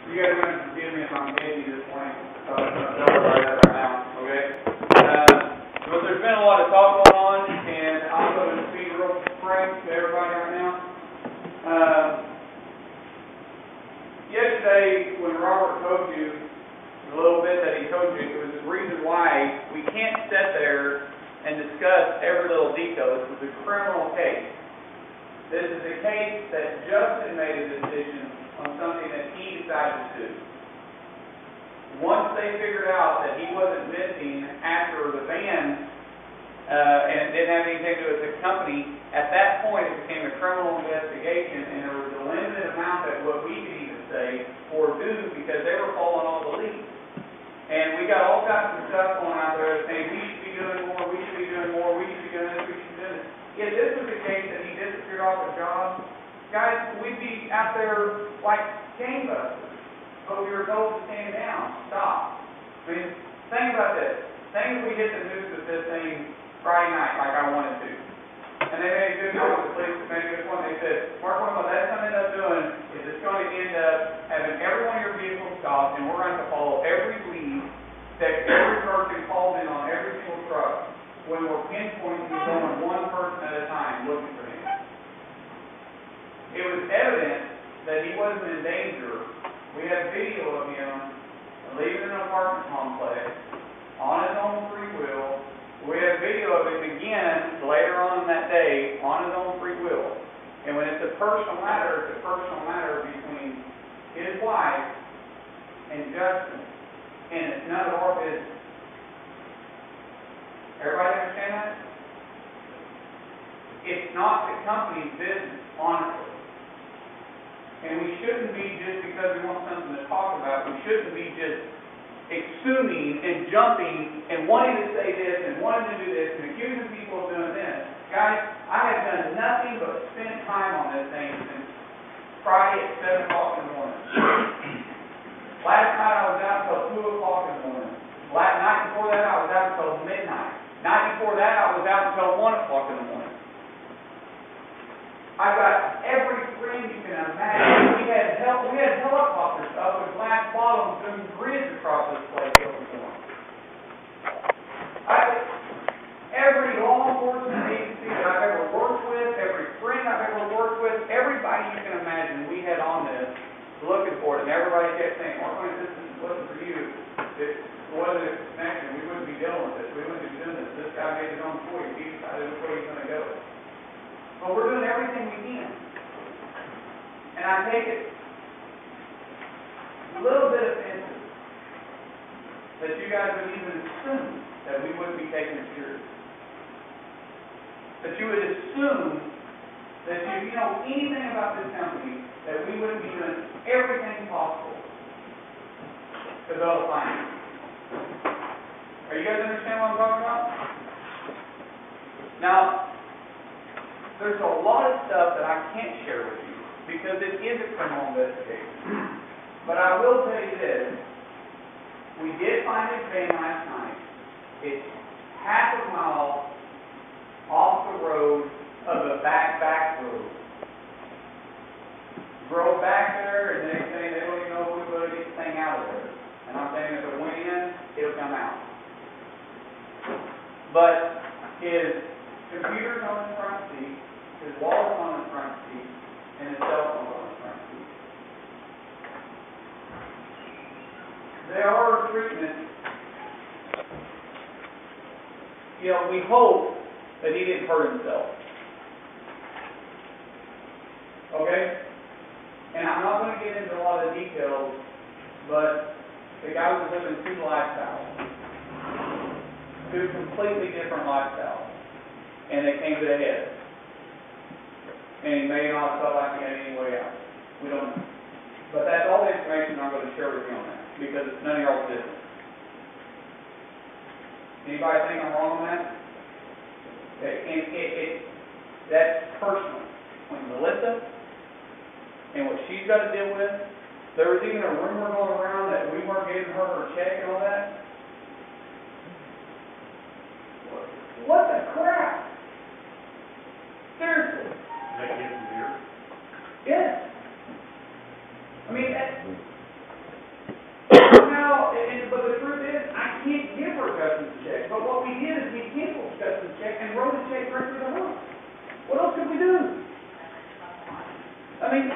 You guys are going to forgive me if I'm dating this point. So I'm going to tell everybody that right now, okay? But there's been a lot of talk going on, and I'm going to speak real frank to everybody right now. Yesterday, when Robert told you a little bit that he told you, it was the reason why we can't sit there and discuss every little detail. This is a criminal case. This is a case that Justin made a decision on something that he decided to do. Once they figured out that he wasn't missing after the van, and it didn't have anything to do with the company, at that point it became a criminal investigation, and there was a limited amount of what we could even say or do because they were following all the leads. And we got all kinds of stuff going out there saying we should be doing more, we should be doing more, we should be doing this, we should be doing this. If this was the case that he disappeared off the job, guys, we'd be out there like gangbusters. But we were told to stand down, stop. I mean, think about this. Think if we hit the news with this thing Friday night like I wanted to. And they made a good note with the police, they made a good point. They said, Mark, what that's going to end up doing is it's going to end up having every one of your vehicles stopped, and we're going to follow every lead that every person calls in on every single truck when we're pinpointing and going one person at a time looking for him. It was evident that he wasn't in danger. We had video of him leaving an apartment complex on his own free will. We have video of him again later on in that day on his own free will. And when it's a personal matter, it's a personal matter between his wife and Justin. And it's none of our business. Everybody understand that? It's not the company's business, honestly. And we shouldn't be just because we want something to talk about, we shouldn't be just assuming and jumping and wanting to say this and wanting to do this and accusing people of doing this. Guys, I have done nothing but spend time on this thing since Friday at 7 o'clock in the morning. Last night I was out until 2 o'clock in the morning. Last night before that I was out until midnight. Night before that I was out until 1 o'clock in the morning. I got every friend you can imagine. We had helicopters up with glass bottoms doing grids across this place looking for them. Every law enforcement agency that I've ever worked with, every friend I've ever worked with, everybody you can imagine we had on this looking for it, and everybody kept saying, Mark, this wasn't for you. It wasn't a connection. We wouldn't be dealing with this. We wouldn't be doing this. This guy made his own choice. He decided which way he's going to go. But we're doing everything we can. And I take it a little bit offensive that you guys would even assume that we wouldn't be taking it serious. That you would assume that if you know anything about this company, that we wouldn't be doing everything possible to build a finance. Are you guys understand what I'm talking about? Now, there's a lot of stuff that I can't share with you because it is a criminal investigation. But I will tell you this. We did find his van last night. It's half a mile off the road of the back road. Drove back there and they say they don't even know if we're going to get the thing out of there. And I'm saying if it went in, it'll come out. But his computer's on the front seat, his wallet's on the front seat, and his cell phone's on the front seat. There are treatments. We hope that he didn't hurt himself. Okay? And I'm not going to get into a lot of details, but the guy was living two lifestyles. Two completely different lifestyles. And they came to a head. And he may not have felt like he had any way out. We don't know. But that's all the information I'm going to share with you on that, because it's none of y'all's business. Anybody think I'm wrong on that? Okay. And that's personal. When Melissa and what she's got to deal with, there was even a rumor going around that we weren't giving her check and all that. What the crap? Seriously. That gives you beer? Yes. I mean, What else could we do? I mean,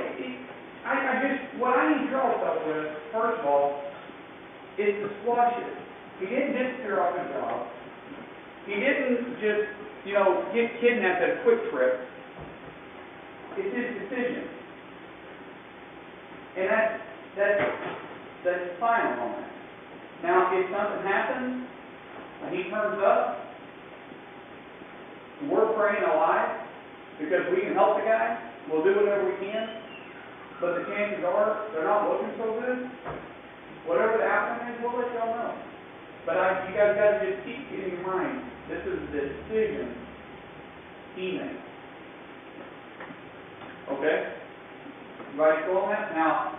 what I need your help with, first of all, is to squash it. He didn't disappear off his job. He didn't just, get kidnapped at a quick trip. It's his decision. And that's final on that. Now, if something happens, and he turns up, we're praying alive, because we can help the guy, we'll do whatever we can, but the chances are, they're not looking so good. Whatever the outcome is, we'll let y'all know. But you guys got to just keep in your mind, this is the decision he made. Okay? Everybody cool on that? Now,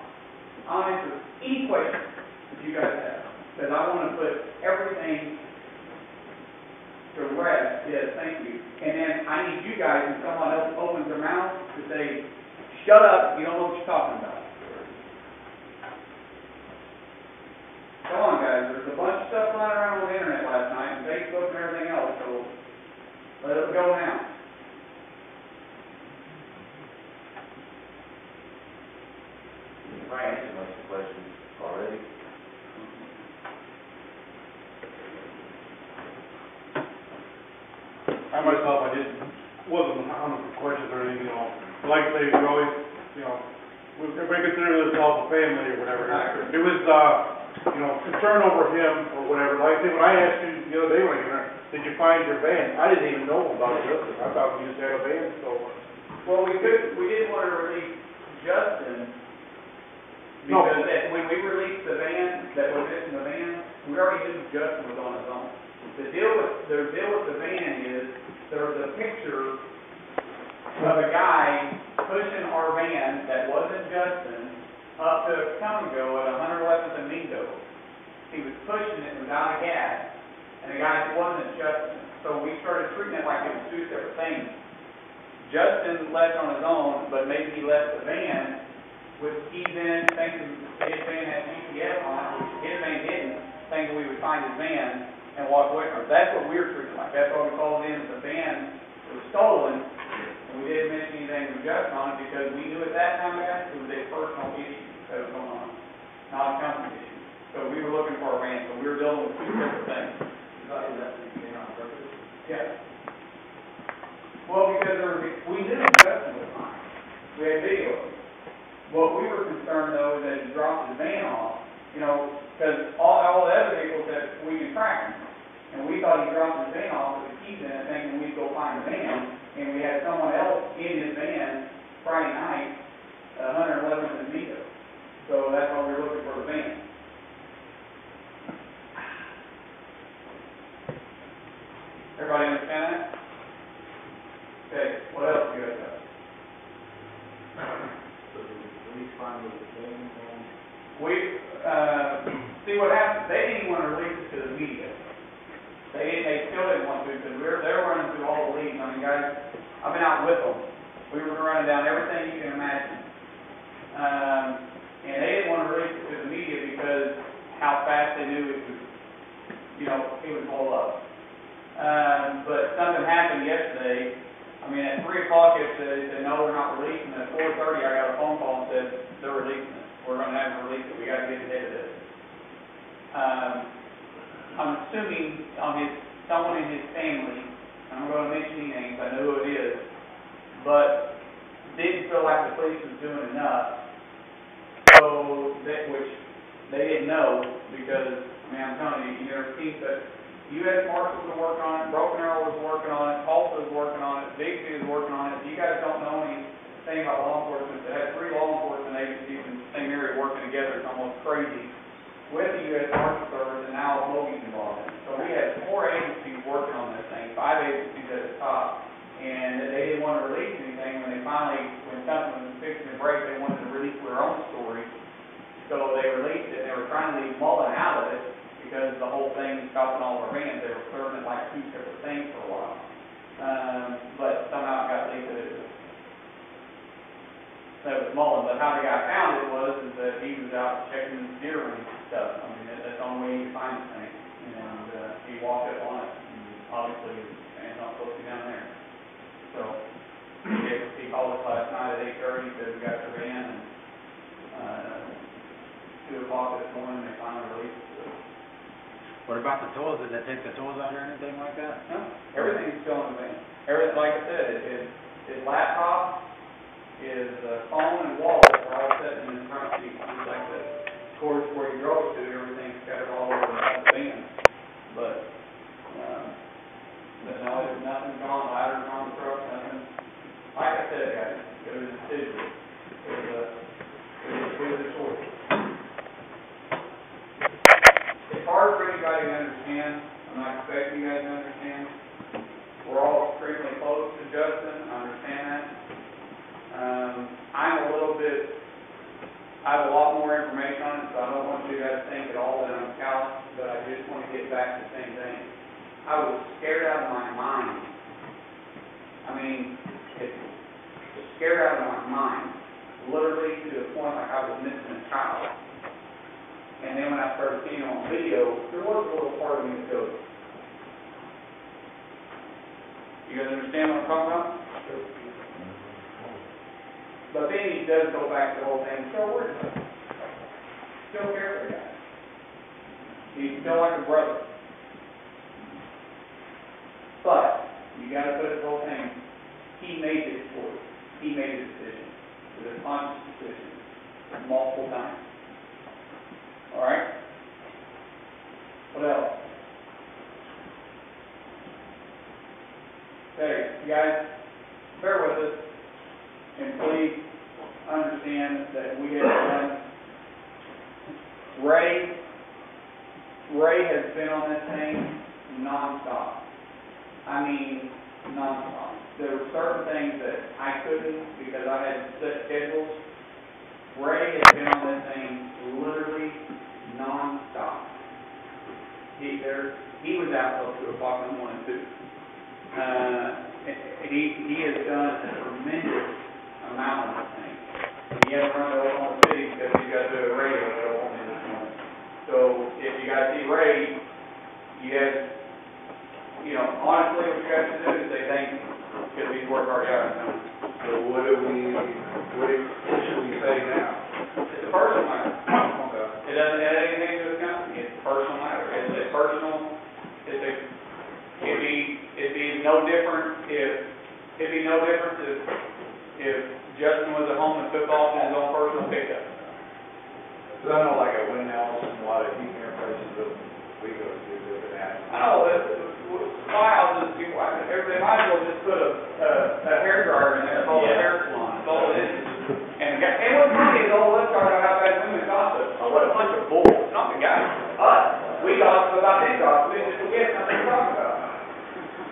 I'll answer any questions that you guys have, because I want to put everything to rest. Yes, thank you. And then I need you guys, when someone else opens their mouth, to say, shut up, you don't know what you're talking about. Come on, guys, there's a bunch of stuff flying around on the internet last night, and Facebook and everything else, so let it go now. I answered most of the questions already. I myself, I just wasn't on the questions or anything, like I say, we always, everybody consider themselves a family or whatever. It was, concern over him or whatever. Like I say, when I asked you the other day when I came here, did you find your van? I didn't even know about Justin. I thought we just had a van, so. Well, we didn't want to release Justin, because when we released the van, that was in the van, we already knew Justin was on his own. The deal with the van is, there was a picture of a guy pushing our van that wasn't Justin up to come and go at 111th and Mingo. He was pushing it without a gas, and the guy wasn't Justin. So we started treating it like it was two separate things. Justin left on his own, but maybe he left the van with keys in it, thinking his van had GPS on it, which his van didn't, thinking we would find his van and walk away from it. That's what we were treating like. That's why we called it in the van was stolen, and we didn't mention anything with Justin on it, because we knew at that time, guys, it was a personal issue that was going on, not a company issue. So we were looking for a van, so we were dealing with two separate things. Yeah. Well, because we knew Justin was fine. We had video of him. What we were concerned, though, is that he dropped his van off, because all the other vehicles that we could track him. And we thought he dropped his van off with the keys in it, thinking we'd go find the van, and we had someone else in his van Friday night at 111th and Mingo. So that's why we were looking for the van. Everybody understand that? Okay, what else do you guys have? See what happened, they didn't want to release it to the media. They still didn't want to, because they're running through all the leads. I mean, guys, I've been out with them. We were running down everything you can imagine. And they didn't want to release it to the media because how fast they knew it was, it would blow up. But something happened yesterday. I mean, at 3 o'clock yesterday, they said, no, we're not releasing it. At 4:30, I got a phone call and said, they're releasing it. We're going to have to release it. We got to get ahead of this. I'm assuming someone in his family, I'm going to mention any names, I know who it is, but didn't feel like the police was doing enough, which they didn't know, because, I'm telling you, you never see, but U.S. Marshals are working on it, Broken Arrow was working on it, Tulsa is working on it, Bixby is working on it. If you guys don't know anything about law enforcement, they have 3 law enforcement agencies in the same area working together. It's almost crazy. With the U.S. Marshal Service, and now Logan's involved in it. So we had 4 agencies working on this thing, 5 agencies at the top, and they didn't want to release anything. When something was fixing to break, they wanted to release their own story. So they released it. They were trying to leave Mullin out of it, because the whole thing was stopping all our vans. They were serving it like 2 separate things for a while. But somehow it got leaked that it was Mullin. But how the guy found it was that he was out checking the deer ring stuff. I mean, that's the only way you can find the thing. And he walked up on it, and obviously his van's not supposed to be down there. So He called us last night at 8:30, said we got your van, and, 2 o'clock this morning, they finally released it. What about the tools? Did they take the tools out or anything like that? No, everything's still in the van. Everything, like I said, his laptop, his phone and wallet are all sitting in his front seat, just like this. Of course, where he drove to, everything's scattered all over the van. But no, there's nothing gone, ladders on the truck, nothing. Like I said, guys, it was a decision. It was a choice. It's hard for anybody to understand. I'm not expecting you guys to understand. We're all extremely close to Justin. I understand that. I have a lot more information on it, so I don't want you guys to think at all that I'm callous, but I just want to get back to the same thing. I was scared out of my mind. I mean, scared out of my mind, literally to the point like I was missing a child. And then when I started seeing it on video, there was a little part of me that goes, you guys understand what I'm talking about? Sure. But then he does go back to the whole thing, so we're still care for the guy. He's still like a brother. But, you got to put it the whole thing, he made this choice. He made a decision. It was a conscious decision. Multiple times. Alright? What else? Okay, you guys, bear with us. And please understand that we have done, Ray has been on this thing nonstop. I mean, nonstop. There were certain things that I couldn't because I had set schedules. Ray has been on this thing literally nonstop. He was out till 2 o'clock in the morning too. He has done a tremendous amount of this thing. He hasn't run to Oklahoma City because he's got to do a radio show on me this morning. So if you guys see Ray, you guys, honestly, what you guys should do is say thank you because he's worked hard out. So what should we say now? It's a personal matter. It doesn't add anything to the company. It's a personal matter. It'd be no different if Justin was at home and took off in his own personal pickup. Because I know like at Wynn Nelson, a lot of heat air places that we go to live in that. I know, supply houses, they might as well just put a hair dryer in there, called a hair salon, that's all it is. And what's funny is all let's talk about how bad women gossip. Oh, what a bunch of bull. It's not the guy. Us. We gossip about his gossip. We just forget something to talk about.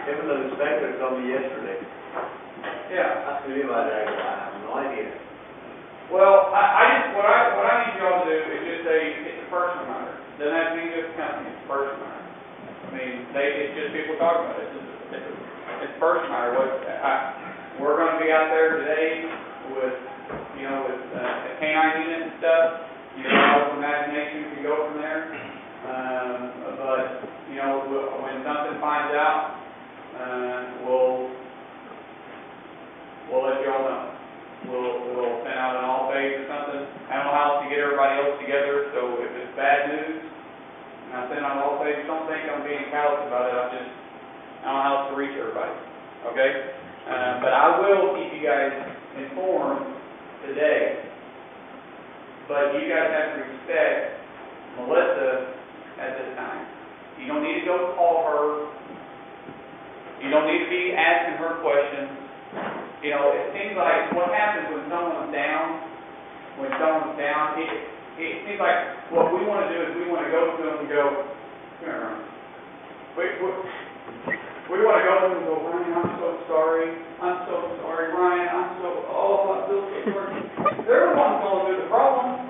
Even the inspector told me yesterday. Yeah. I knew about that. I have no idea. Well, what I need y'all to do is just say it's a personal matter. Doesn't have to be just a company. It's a personal matter. I mean, it's just people talking about it. It's a personal matter. We're going to be out there today with a canine unit and stuff. Our imagination can go from there. But when something finds out, we'll let y'all know. We'll send out an all page or something. I don't know how else to get everybody else together. So if it's bad news, and I send out an all page, don't think I'm being callous about it. I don't know how else to reach everybody. Okay? But I will keep you guys informed today. But you guys have to respect Melissa at this time. You don't need to go call her. You don't need to be asking her questions. It seems like what happens when someone's down, it seems like what we want to do is we want to go to them and go, come here, Ryan. We want to go to them and go, Ryan, I'm so sorry, Ryan, I'm so sorry. They're the ones going through the problem.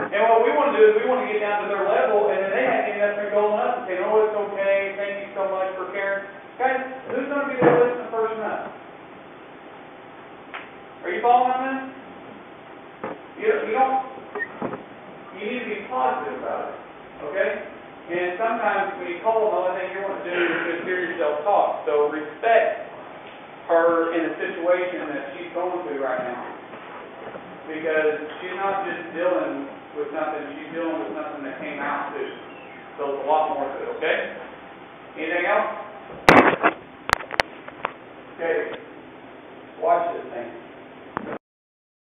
And what we want to do is we want to get down to their level, and then they have to end up going up and say, oh, it's okay, thank you so much for caring. Guys, who's going to be there listening first enough? Are you following on that? You need to be positive about it, okay? And sometimes when you call them, the only thing you want to do is just hear yourself talk. So respect her in a situation that she's going through right now. Because she's not just dealing with nothing, she's dealing with nothing that came out too. So it's a lot more to it, okay?